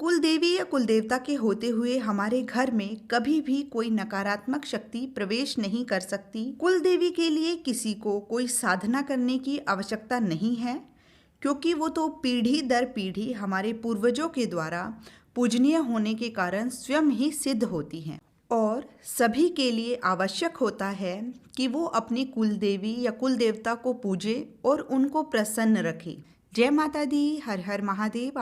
कुल देवी या कुल देवता के होते हुए हमारे घर में कभी भी कोई नकारात्मक शक्ति प्रवेश नहीं कर सकती। कुल देवी के लिए किसी को कोई साधना करने की आवश्यकता नहीं है, क्योंकि वो तो पीढ़ी दर पीढ़ी हमारे पूर्वजों के द्वारा पूजनीय होने के कारण स्वयं ही सिद्ध होती हैं। और सभी के लिए आवश्यक होता है कि वो अपनी कुल देवी या कुल देवता को पूजे और उनको प्रसन्न रखे। जय माता दी, हर हर महादेव।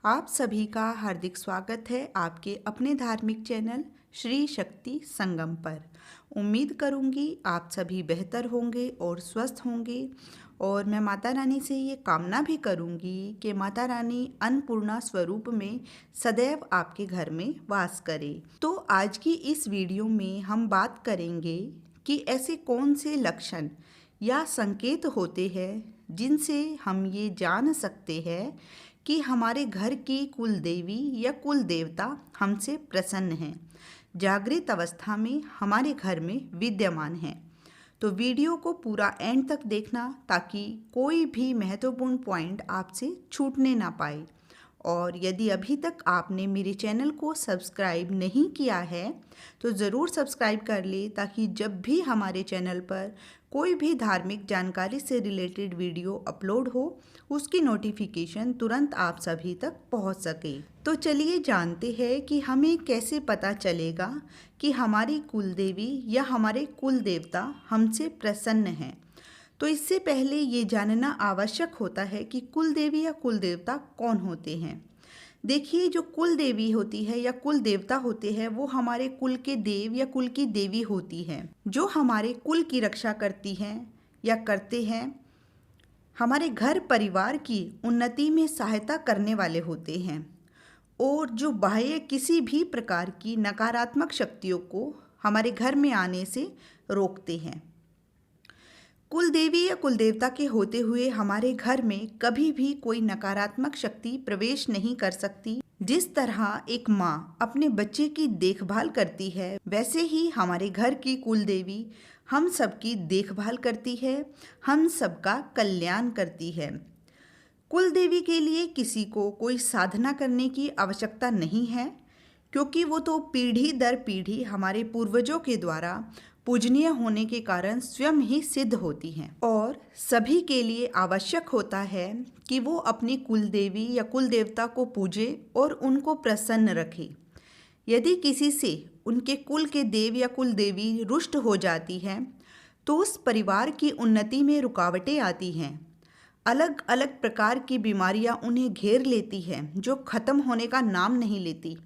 आप सभी का हार्दिक स्वागत है आपके अपने धार्मिक चैनल श्री शक्ति संगम पर। उम्मीद करूंगी आप सभी बेहतर होंगे और स्वस्थ होंगे, और मैं माता रानी से ये कामना भी करूंगी कि माता रानी अन्नपूर्णा स्वरूप में सदैव आपके घर में वास करे। तो आज की इस वीडियो में हम बात करेंगे कि ऐसे कौन से लक्षण या संकेत होते हैं जिनसे हम ये जान सकते हैं कि हमारे घर की कुल देवी या कुल देवता हमसे प्रसन्न हैं, जागृत अवस्था में हमारे घर में विद्यमान हैं। तो वीडियो को पूरा एंड तक देखना ताकि कोई भी महत्वपूर्ण पॉइंट आपसे छूटने ना पाए। और यदि अभी तक आपने मेरे चैनल को सब्सक्राइब नहीं किया है तो ज़रूर सब्सक्राइब कर ले, ताकि जब भी हमारे चैनल पर कोई भी धार्मिक जानकारी से रिलेटेड वीडियो अपलोड हो उसकी नोटिफिकेशन तुरंत आप सभी तक पहुंच सके। तो चलिए जानते हैं कि हमें कैसे पता चलेगा कि हमारी कुल देवी या हमारे कुल देवता हमसे प्रसन्न हैं। तो इससे पहले ये जानना आवश्यक होता है कि कुल देवी या कुल देवता कौन होते हैं। देखिए, जो कुल देवी होती है या कुल देवता होते हैं वो हमारे कुल के देव या कुल की देवी होती है, जो हमारे कुल की रक्षा करती हैं या करते हैं, हमारे घर परिवार की उन्नति में सहायता करने वाले होते हैं, और जो बाह्य किसी भी प्रकार की नकारात्मक शक्तियों को हमारे घर में आने से रोकते हैं। कुल देवी या कुल देवता के होते हुए हमारे घर में कभी भी कोई नकारात्मक शक्ति प्रवेश नहीं कर सकती। जिस तरह एक माँ अपने बच्चे की देखभाल करती है, वैसे ही हमारे घर की कुल देवी हम सबकी देखभाल करती है, हम सबका कल्याण करती है। कुल देवी के लिए किसी को कोई साधना करने की आवश्यकता नहीं है, क्योंकि वो तो पीढ़ी दर पीढ़ी हमारे पूर्वजों के द्वारा पूजनीय होने के कारण स्वयं ही सिद्ध होती हैं। और सभी के लिए आवश्यक होता है कि वो अपनी कुल देवी या कुल देवता को पूजे और उनको प्रसन्न रखे। यदि किसी से उनके कुल के देव या कुल देवी रुष्ट हो जाती है तो उस परिवार की उन्नति में रुकावटें आती हैं। अलग अलग प्रकार की बीमारियां उन्हें घेर लेती हैं जो खत्म होने का नाम नहीं लेती।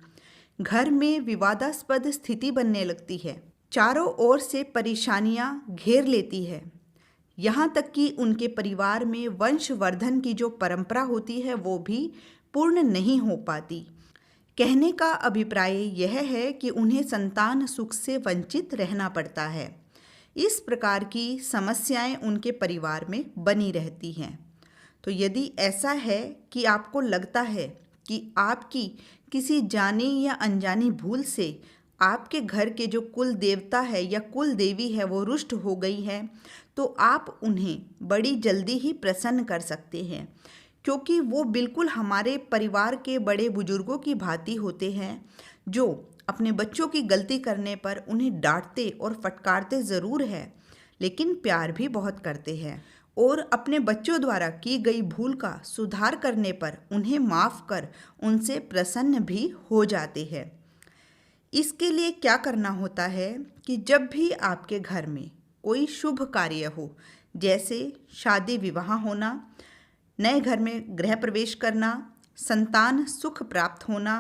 घर में विवादास्पद स्थिति बनने लगती है, चारों ओर से परेशानियां घेर लेती है, यहाँ तक कि उनके परिवार में वंशवर्धन की जो परंपरा होती है वो भी पूर्ण नहीं हो पाती। कहने का अभिप्राय यह है कि उन्हें संतान सुख से वंचित रहना पड़ता है। इस प्रकार की समस्याएं उनके परिवार में बनी रहती हैं। तो यदि ऐसा है कि आपको लगता है कि आपकी किसी जानी या अनजानी भूल से आपके घर के जो कुल देवता है या कुल देवी है वो रुष्ट हो गई है, तो आप उन्हें बड़ी जल्दी ही प्रसन्न कर सकते हैं, क्योंकि वो बिल्कुल हमारे परिवार के बड़े बुजुर्गों की भांति होते हैं, जो अपने बच्चों की गलती करने पर उन्हें डांटते और फटकारते ज़रूर है, लेकिन प्यार भी बहुत करते हैं, और अपने बच्चों द्वारा की गई भूल का सुधार करने पर उन्हें माफ़ कर उनसे प्रसन्न भी हो जाते हैं। इसके लिए क्या करना होता है कि जब भी आपके घर में कोई शुभ कार्य हो, जैसे शादी विवाह होना, नए घर में गृह प्रवेश करना, संतान सुख प्राप्त होना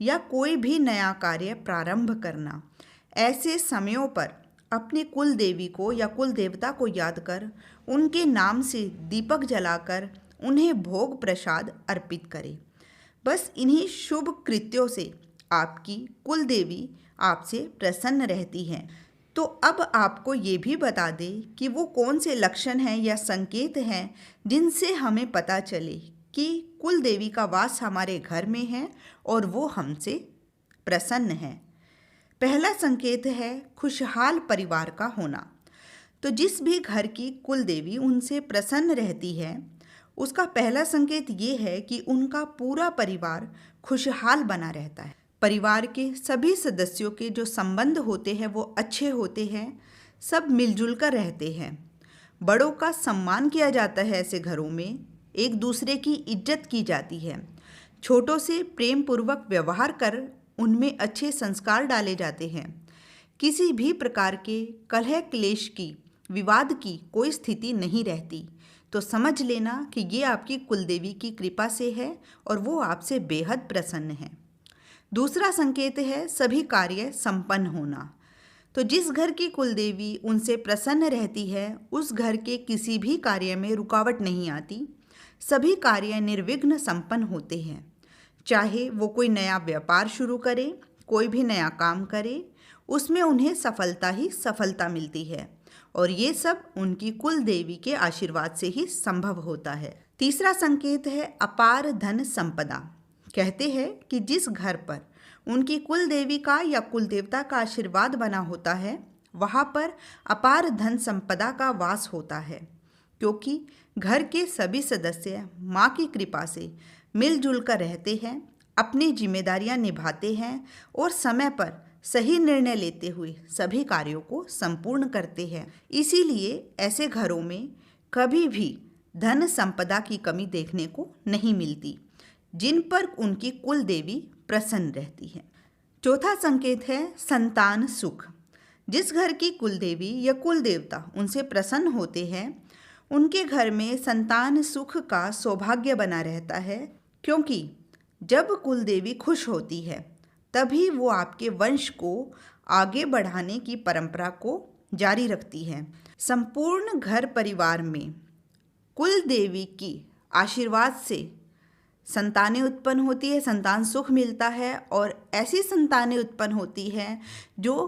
या कोई भी नया कार्य प्रारंभ करना, ऐसे समयों पर अपनी कुल देवी को या कुल देवता को याद कर उनके नाम से दीपक जलाकर उन्हें भोग प्रसाद अर्पित करें। बस इन्हीं शुभ कृत्यों से आपकी कुल देवी आपसे प्रसन्न रहती हैं। तो अब आपको ये भी बता दें कि वो कौन से लक्षण हैं या संकेत हैं जिनसे हमें पता चले कि कुल देवी का वास हमारे घर में है और वो हमसे प्रसन्न है। पहला संकेत है खुशहाल परिवार का होना। तो जिस भी घर की कुल देवी उनसे प्रसन्न रहती है उसका पहला संकेत ये है कि उनका पूरा परिवार खुशहाल बना रहता है। परिवार के सभी सदस्यों के जो संबंध होते हैं वो अच्छे होते हैं, सब मिलजुल कर रहते हैं। बड़ों का सम्मान किया जाता है, ऐसे घरों में एक दूसरे की इज्जत की जाती है। छोटों से प्रेम पूर्वक व्यवहार कर उनमें अच्छे संस्कार डाले जाते हैं। किसी भी प्रकार के कलह क्लेश की, विवाद की कोई स्थिति नहीं रहती। तो समझ लेना कि ये आपकी कुलदेवी की कृपा से है और वो आपसे बेहद प्रसन्न है। दूसरा संकेत है सभी कार्य संपन्न होना। तो जिस घर की कुलदेवी उनसे प्रसन्न रहती है, उस घर के किसी भी कार्य में रुकावट नहीं आती। सभी कार्य निर्विघ्न संपन्न होते हैं। चाहे वो कोई नया व्यापार शुरू करे, कोई भी नया काम करे, उसमें उन्हें सफलता ही सफलता मिलती है और ये सब उनकी कुल देवी के आशीर्वाद से ही संभव होता है। तीसरा संकेत है अपार धन संपदा। कहते हैं कि जिस घर पर उनकी कुल देवी का या कुल देवता का आशीर्वाद बना होता है, वहाँ पर अपार धन संपदा का वास होता है, क्योंकि घर के सभी सदस्य माँ की कृपा से मिलजुल कर रहते हैं, अपनी जिम्मेदारियां निभाते हैं और समय पर सही निर्णय लेते हुए सभी कार्यों को संपूर्ण करते हैं। इसीलिए ऐसे घरों में कभी भी धन संपदा की कमी देखने को नहीं मिलती, जिन पर उनकी कुल देवी प्रसन्न रहती है। चौथा संकेत है संतान सुख। जिस घर की कुल देवी या कुल देवता उनसे प्रसन्न होते हैं, उनके घर में संतान सुख का सौभाग्य बना रहता है, क्योंकि जब कुल देवी खुश होती है तभी वो आपके वंश को आगे बढ़ाने की परंपरा को जारी रखती है। संपूर्ण घर परिवार में कुल देवी की आशीर्वाद से संतानें उत्पन्न होती है, संतान सुख मिलता है और ऐसी संतानें उत्पन्न होती हैं जो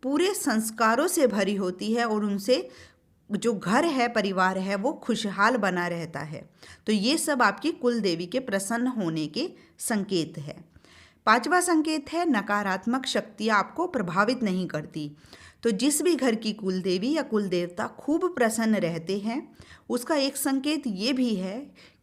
पूरे संस्कारों से भरी होती है और उनसे जो घर है, परिवार है, वो खुशहाल बना रहता है। तो ये सब आपकी कुल देवी के प्रसन्न होने के संकेत है। पांचवा संकेत है नकारात्मक शक्तियाँ आपको प्रभावित नहीं करती। तो जिस भी घर की कुल देवी या कुल देवता खूब प्रसन्न रहते हैं, उसका एक संकेत ये भी है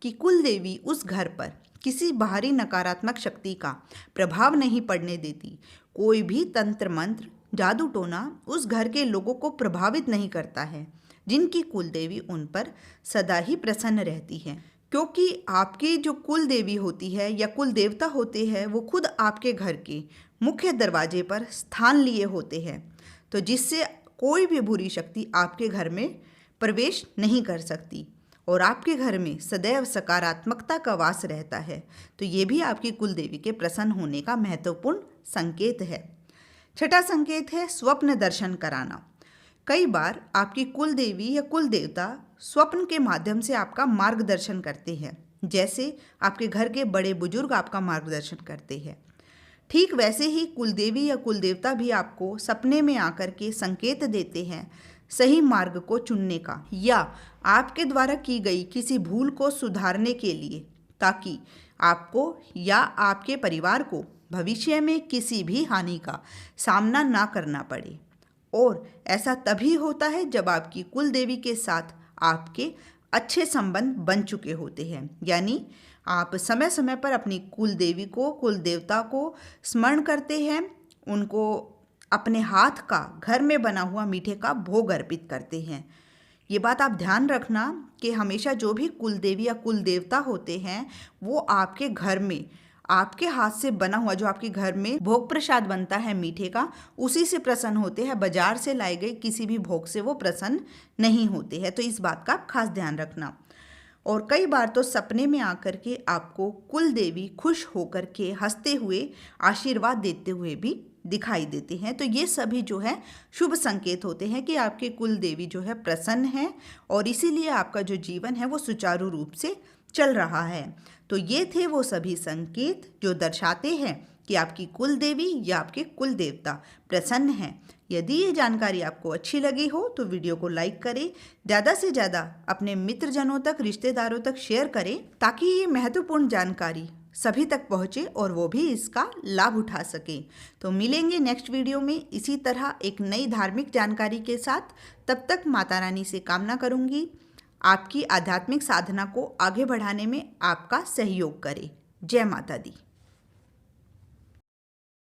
कि कुल देवी उस घर पर किसी बाहरी नकारात्मक शक्ति का प्रभाव नहीं पड़ने देती। कोई भी तंत्र मंत्र, जादू टोना उस घर के लोगों को प्रभावित नहीं करता है, जिनकी कुल देवी उन पर सदा ही प्रसन्न रहती है। क्योंकि आपकी जो कुल देवी होती है या कुल देवता होते हैं, वो खुद आपके घर के मुख्य दरवाजे पर स्थान लिए होते हैं, तो जिससे कोई भी बुरी शक्ति आपके घर में प्रवेश नहीं कर सकती और आपके घर में सदैव सकारात्मकता का वास रहता है। तो ये भी आपकी कुल देवी के प्रसन्न होने का महत्वपूर्ण संकेत है। छठा संकेत है स्वप्न दर्शन कराना। कई बार आपकी कुल देवी या कुल देवता स्वप्न के माध्यम से आपका मार्गदर्शन करते हैं, जैसे आपके घर के बड़े बुजुर्ग आपका मार्गदर्शन करते हैं। ठीक वैसे ही कुल देवी या कुल देवता भी आपको सपने में आकर के संकेत देते हैं सही मार्ग को चुनने का या आपके द्वारा की गई किसी भूल को सुधारने के लिए, ताकि आपको या आपके परिवार को भविष्य में किसी भी हानि का सामना ना करना पड़े। और ऐसा तभी होता है जब आपकी कुल देवी के साथ आपके अच्छे संबंध बन चुके होते हैं, यानी आप समय समय पर अपनी कुल देवी को, कुल देवता को स्मरण करते हैं, उनको अपने हाथ का घर में बना हुआ मीठे का भोग अर्पित करते हैं। ये बात आप ध्यान रखना कि हमेशा जो भी कुल देवी या कुल देवता होते हैं, वो आपके घर में आपके हाथ से बना हुआ जो आपके घर में भोग प्रसाद बनता है मीठे का, उसी से प्रसन्न होते हैं। बाजार से लाए गए किसी भी भोग से वो प्रसन्न नहीं होते हैं। तो इस बात का आप खास ध्यान रखना। और कई बार तो सपने में आकर के आपको कुल देवी खुश होकर के हंसते हुए आशीर्वाद देते हुए भी दिखाई देते हैं। तो ये सभी जो है शुभ संकेत होते हैं कि आपके कुल देवी जो है प्रसन्न है और इसीलिए आपका जो जीवन है वो सुचारू रूप से चल रहा है। तो ये थे वो सभी संकेत जो दर्शाते हैं कि आपकी कुल देवी या आपके कुल देवता प्रसन्न हैं। यदि ये जानकारी आपको अच्छी लगी हो तो वीडियो को लाइक करें, ज़्यादा से ज़्यादा अपने मित्रजनों तक, रिश्तेदारों तक शेयर करें, ताकि ये महत्वपूर्ण जानकारी सभी तक पहुँचे और वो भी इसका लाभ उठा सकें। तो मिलेंगे नेक्स्ट वीडियो में इसी तरह एक नई धार्मिक जानकारी के साथ। तब तक माता रानी से कामना करूँगी आपकी आध्यात्मिक साधना को आगे बढ़ाने में आपका सहयोग करे। जय माता दी।